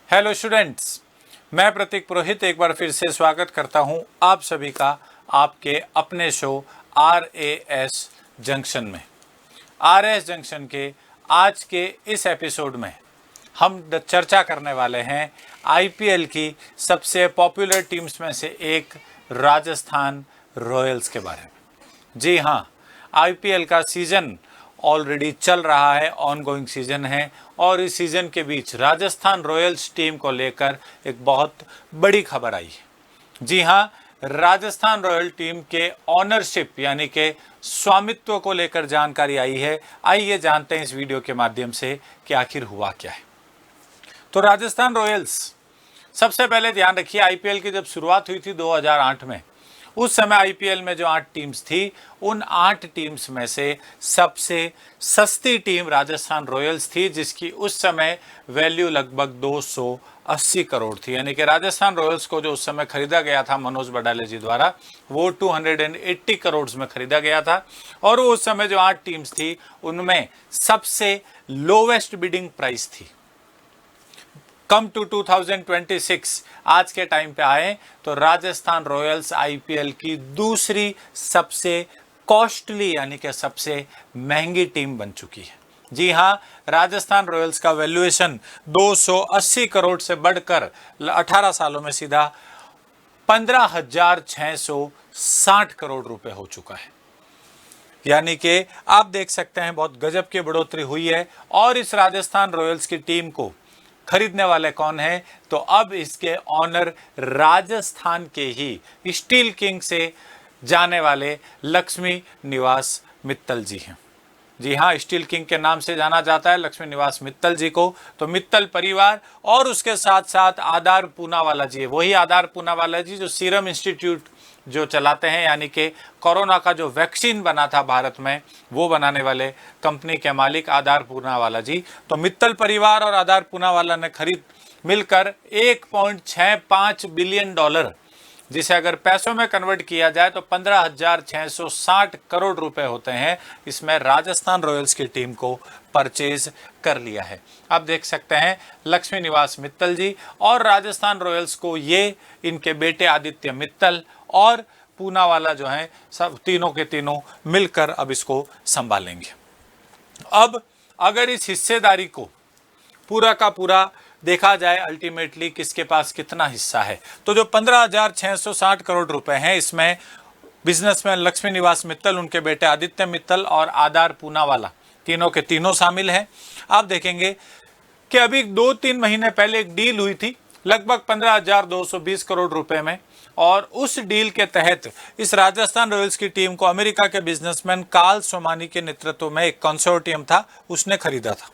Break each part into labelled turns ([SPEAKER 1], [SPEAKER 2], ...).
[SPEAKER 1] Hello students, मैं प्रतीक पुरोहित एक बार फिर से स्वागत करता हूं आप सभी का आपके अपने शो RAS जंक्शन में। RAS जंक्शन के आज के इस एपिसोड में हम चर्चा करने वाले हैं IPL की सबसे पॉपुलर टीम्स में से एक राजस्थान रॉयल्स के बारे में। जी हाँ, IPL का सीजन ऑलरेडी चल रहा है, ऑनगोइंग सीजन है और इस सीजन के बीच राजस्थान रॉयल्स टीम को लेकर एक बहुत बड़ी खबर आई है। जी हाँ, राजस्थान रॉयल टीम के ऑनरशिप यानी कि स्वामित्व को लेकर जानकारी आई है। आइए जानते हैं इस वीडियो के माध्यम से कि आखिर हुआ क्या है। तो राजस्थान रॉयल्स, सबसे पहले ध्यान रखिए, IPL की जब शुरुआत हुई थी 2008 में, उस समय IPL में जो 8 टीम्स थी, उन 8 टीम्स में से सबसे सस्ती टीम राजस्थान रॉयल्स थी, जिसकी उस समय वैल्यू लगभग 280 करोड़ थी। यानी कि राजस्थान रॉयल्स को जो उस समय खरीदा गया था मनोज बडाले जी द्वारा, वो 280 करोड़ में खरीदा गया था। और उस समय जो 8 टीम्स थी, उनमें सबसे लोवेस्ट बिडिंग प्राइस थी। कम टू 2026 आज के टाइम पे आए तो राजस्थान रॉयल्स IPL की दूसरी सबसे कॉस्टली यानी कि सबसे महंगी टीम बन चुकी है। जी हाँ, राजस्थान रॉयल्स का वैल्यूएशन 280 करोड़ से बढ़कर 18 सालों में सीधा 15,660 करोड़ रुपए हो चुका है। यानी कि आप देख सकते हैं बहुत गजब की बढ़ोतरी हुई है। और इस राजस्थान रॉयल्स की टीम को खरीदने वाले कौन है? तो अब इसके ऑनर राजस्थान के ही स्टील किंग से जाने वाले लक्ष्मी निवास मित्तल जी हैं। जी हाँ, स्टील किंग के नाम से जाना जाता है लक्ष्मी निवास मित्तल जी को। तो मित्तल परिवार और उसके साथ साथ आधार पूनावाला जी है, वही आधार पूनावाला जी जो सीरम इंस्टीट्यूट जो चलाते हैं, यानी कि कोरोना का जो वैक्सीन बना था भारत में, वो बनाने वाले कंपनी के मालिक आधार पूनावाला जी। तो मित्तल परिवार और आधार पूनावाला ने खरीद मिलकर 1.65 बिलियन डॉलर, जिसे अगर पैसों में कन्वर्ट किया जाए तो 15,660 करोड़ रुपए होते हैं, इसमें राजस्थान रॉयल्स की टीम को परचेज कर लिया है। आप देख सकते हैं लक्ष्मी निवास मित्तल जी और राजस्थान रॉयल्स को ये इनके बेटे आदित्य मित्तल और पूनावाला जो हैं, सब तीनों के तीनों मिलकर अब इसको संभालेंगे। अब अगर इस हिस्सेदारी को पूरा का पूरा देखा जाए, अल्टीमेटली किसके पास कितना हिस्सा है, तो जो 15,660 करोड़ रुपए हैं, इसमें बिजनेसमैन लक्ष्मी निवास मित्तल, उनके बेटे आदित्य मित्तल और आधार पूनावाला तीनों के तीनों शामिल हैं। आप देखेंगे कि अभी 2-3 महीने पहले एक डील हुई थी लगभग 15,220 करोड़ रुपए में, और उस डील के तहत इस राजस्थान रॉयल्स की टीम को अमेरिका के बिजनेसमैन कार्ल सोमानी के नेतृत्व में एक कंसोर्टियम था, उसने खरीदा था।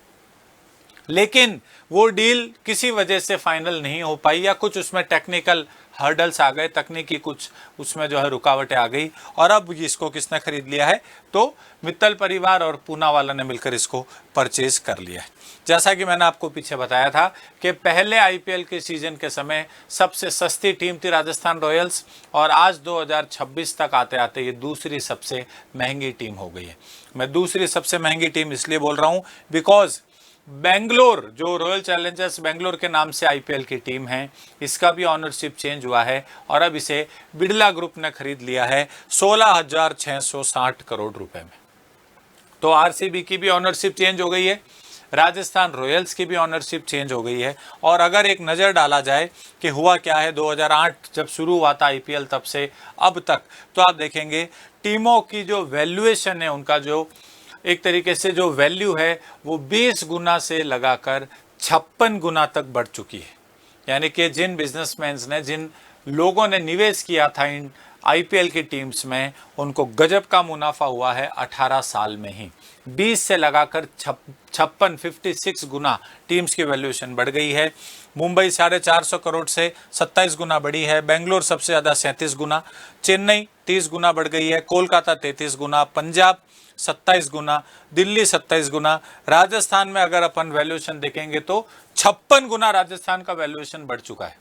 [SPEAKER 1] लेकिन वो डील किसी वजह से फाइनल नहीं हो पाई, या कुछ उसमें टेक्निकल हर्डल्स आ गए, तकनीकी कुछ उसमें जो है रुकावटें आ गई, और अब इसको किसने खरीद लिया है? तो मित्तल परिवार और पूनावाला ने मिलकर इसको परचेज कर लिया है। जैसा कि मैंने आपको पीछे बताया था कि पहले IPL के सीजन के समय सबसे सस्ती टीम थी राजस्थान रॉयल्स, और आज 2026 तक आते आते ये दूसरी सबसे महंगी टीम हो गई है। मैं दूसरी सबसे महंगी टीम इसलिए बोल रहा हूँ बिकॉज बेंगलोर, जो रॉयल चैलेंजर्स बेंगलोर के नाम से IPL की टीम है, इसका भी ऑनरशिप चेंज हुआ है और अब इसे बिड़ला ग्रुप ने खरीद लिया है 16,660 करोड़ रुपए में। तो RCB की भी ऑनरशिप चेंज हो गई है, राजस्थान रॉयल्स की भी ऑनरशिप चेंज हो गई है। और अगर एक नज़र डाला जाए कि हुआ क्या है 2008 जब शुरू हुआ था IPL, तब से अब तक, तो आप देखेंगे टीमों की जो वैल्यूएशन है, उनका जो एक तरीके से जो वैल्यू है, वो 20 गुना से लगाकर 56 गुना तक बढ़ चुकी है। यानी कि जिन बिजनेसमैन ने, जिन लोगों ने निवेश किया था इन IPL की टीम्स में, उनको गजब का मुनाफा हुआ है 18 साल में ही। 20 से लगाकर 56 गुना टीम्स की वैल्यूएशन बढ़ गई है। मुंबई 450 करोड़ से 27 गुना बढ़ी है, बेंगलोर सबसे ज़्यादा 37 गुना, चेन्नई 30 गुना बढ़ गई है, कोलकाता 33 गुना, पंजाब 27 गुना, दिल्ली 27 गुना। राजस्थान में अगर अपन वैल्यूएशन देखेंगे तो 56 गुना राजस्थान का वैल्यूएशन बढ़ चुका है,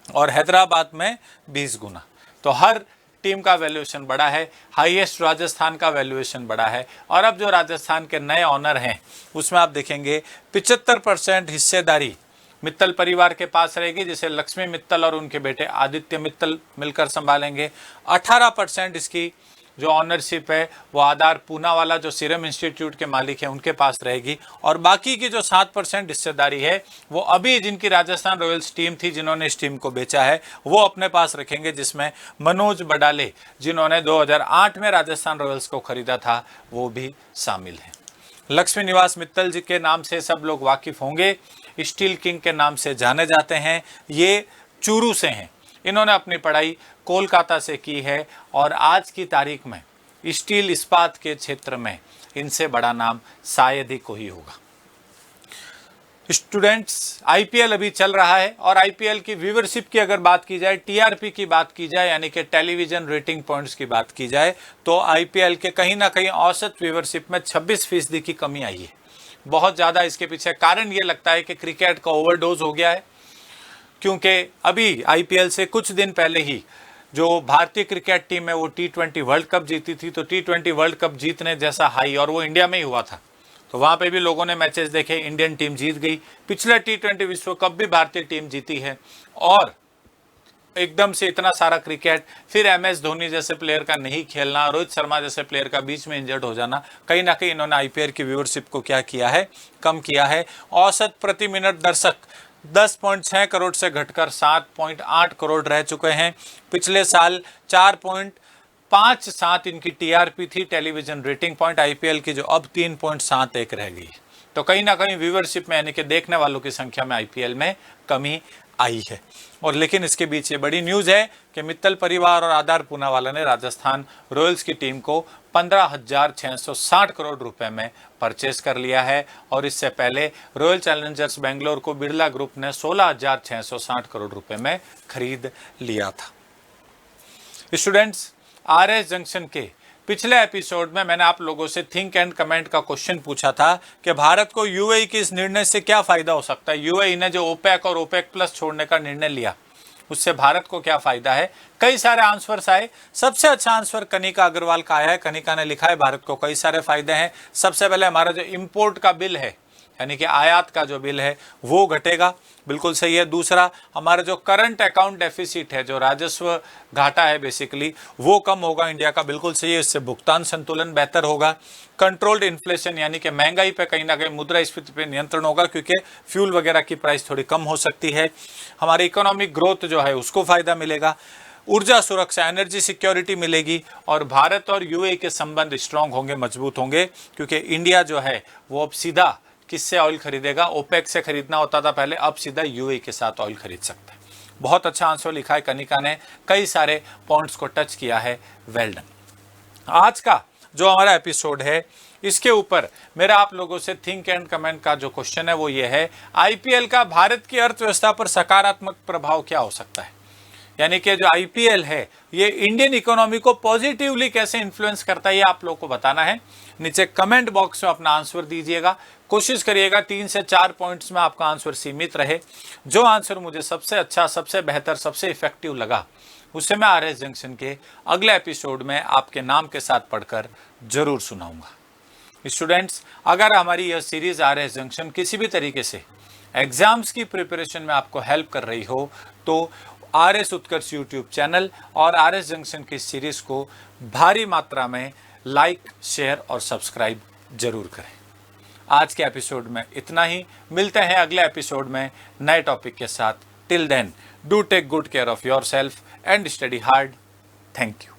[SPEAKER 1] और हैदराबाद में 20 गुना। तो हर टीम का वैल्यूएशन बढ़ा है, हाईएस्ट राजस्थान का वैल्यूएशन बढ़ा है। और अब जो राजस्थान के नए ऑनर हैं, उसमें आप देखेंगे 75% हिस्सेदारी मित्तल परिवार के पास रहेगी, जिसे लक्ष्मी मित्तल और उनके बेटे आदित्य मित्तल मिलकर संभालेंगे। 18% इसकी जो ऑनरशिप है वो आधार पूनावाला जो सीरम इंस्टीट्यूट के मालिक हैं उनके पास रहेगी, और बाकी की जो 7% हिस्सेदारी है वो अभी जिनकी राजस्थान रॉयल्स टीम थी, जिन्होंने इस टीम को बेचा है, वो अपने पास रखेंगे, जिसमें मनोज बडाले जिन्होंने 2008 में राजस्थान रॉयल्स को खरीदा था वो भी शामिल है। लक्ष्मी निवास मित्तल जी के नाम से सब लोग वाकिफ होंगे, स्टील किंग के नाम से जाने जाते हैं। ये चूरू से हैं, इन्होंने अपनी पढ़ाई कोलकाता से की है, और आज की तारीख में स्टील इस्पात के क्षेत्र में इनसे बड़ा नाम शायद ही कोई होगा। स्टूडेंट्स, आईपीएल अभी चल रहा है, और आईपीएल की व्यूवरशिप की अगर बात की जाए, टीआरपी की बात की जाए, यानी कि टेलीविजन रेटिंग पॉइंट्स की बात की जाए, तो आईपीएल के कहीं ना कहीं औसत व्यूवरशिप में 26% की कमी आई है। बहुत ज़्यादा इसके पीछे कारण ये लगता है कि क्रिकेट का ओवरडोज हो गया है, क्योंकि अभी आईपीएल से कुछ दिन पहले ही जो भारतीय क्रिकेट टीम है वो T20 वर्ल्ड कप जीती थी, तो T20 वर्ल्ड कप जीतने जैसा हाई, और वो इंडिया में ही हुआ था, तो वहाँ पे भी लोगों ने मैचेस देखे, इंडियन टीम जीत गई। पिछला T20 विश्व कप भी भारतीय टीम जीती है, और एकदम से इतना सारा क्रिकेट, फिर MS धोनी जैसे प्लेयर का नहीं खेलना, रोहित शर्मा जैसे प्लेयर का बीच में इंजर्ड हो जाना, कहीं ना कहीं इन्होंने आईपीएल की व्यूअरशिप को क्या किया है, कम किया है। औसत प्रति मिनट दर्शक 10.6 करोड़ से घटकर 7.8 करोड़ रह चुके हैं। पिछले साल 4.57 इनकी टीआरपी थी, टेलीविजन रेटिंग पॉइंट आईपीएल की, जो अब 3.71 रह गई। तो कहीं ना कहीं व्यूवरशिप में, यानी कि देखने वालों की संख्या में आईपीएल में कमी आई है। और लेकिन इसके बीच ये बड़ी न्यूज़ है कि मित्तल परिवार और आधार पूनावाला ने राजस्थान रॉयल्स की टीम को 15,660 करोड़ रुपए में परचेज कर लिया है, और इससे पहले रॉयल चैलेंजर्स बेंगलोर को बिरला ग्रुप ने 16,660 करोड़ रुपए में खरीद लिया था। स्टूडेंट्स, आरएस जंक्शन के पिछले एपिसोड में मैंने आप लोगों से थिंक एंड कमेंट का क्वेश्चन पूछा था कि भारत को यूएई के इस निर्णय से क्या फायदा हो सकता है। यूएई ने जो ओपेक और ओपेक प्लस छोड़ने का निर्णय लिया, उससे भारत को क्या फायदा है। कई सारे आंसर्स आए। सबसे अच्छा आंसर कनिका अग्रवाल का आया है। कनिका ने लिखा है भारत को कई सारे फायदे हैं। सबसे पहले हमारा जो इंपोर्ट का बिल है, यानी कि आयात का जो बिल है, वो घटेगा, बिल्कुल सही है। दूसरा, हमारा जो करंट अकाउंट डेफिसिट है, जो राजस्व घाटा है बेसिकली, वो कम होगा इंडिया का, बिल्कुल सही है। इससे भुगतान संतुलन बेहतर होगा। कंट्रोल्ड इन्फ्लेशन, यानी कि महंगाई पे कहीं ना कहीं मुद्रास्फीति पे नियंत्रण होगा, क्योंकि फ्यूल वगैरह की प्राइस थोड़ी कम हो सकती है। हमारी इकोनॉमिक ग्रोथ जो है उसको फायदा मिलेगा। ऊर्जा सुरक्षा, एनर्जी सिक्योरिटी मिलेगी, और भारत और यूएई के संबंध स्ट्रांग होंगे, मजबूत होंगे, क्योंकि इंडिया जो है वो अब सीधा किससे ऑयल खरीदेगा, ओपेक से खरीदना होता था पहले, अब सीधा यूएई के साथ ऑयल खरीद सकता है। बहुत अच्छा आंसर लिखा है कनिका ने, कई सारे पॉइंट्स को टच किया है, वेल डन। आज का जो हमारा एपिसोड है, इसके ऊपर मेरा आप लोगों से थिंक एंड कमेंट का जो क्वेश्चन है वो ये है, आईपीएल का भारत की अर्थव्यवस्था पर सकारात्मक प्रभाव क्या हो सकता है। यानी कि जो आईपीएल है ये इंडियन इकोनॉमी को पॉजिटिवली कैसे इन्फ्लुएंस करता है, ये आप लोगों को बताना है। नीचे कमेंट बॉक्स में अपना आंसर दीजिएगा। कोशिश करिएगा 3 से 4 पॉइंट्स में आपका आंसर सीमित रहे। जो आंसर मुझे सबसे अच्छा, सबसे बेहतर, सबसे इफेक्टिव लगा, उसे मैं आरएस जंक्शन के अगले एपिसोड में आपके नाम के साथ पढ़कर जरूर सुनाऊंगा। स्टूडेंट्स, अगर हमारी यह सीरीज आरएस जंक्शन किसी भी तरीके से एग्जाम्स की प्रिपरेशन में आपको हेल्प कर रही हो, तो आरएस उत्कर्ष यूट्यूब चैनल और आरएस जंक्शन की सीरीज को भारी मात्रा में लाइक, शेयर और सब्सक्राइब जरूर करें। आज के एपिसोड में इतना ही। मिलते हैं अगले एपिसोड में नए टॉपिक के साथ। Till then, do take good care of yourself and study hard. Thank you.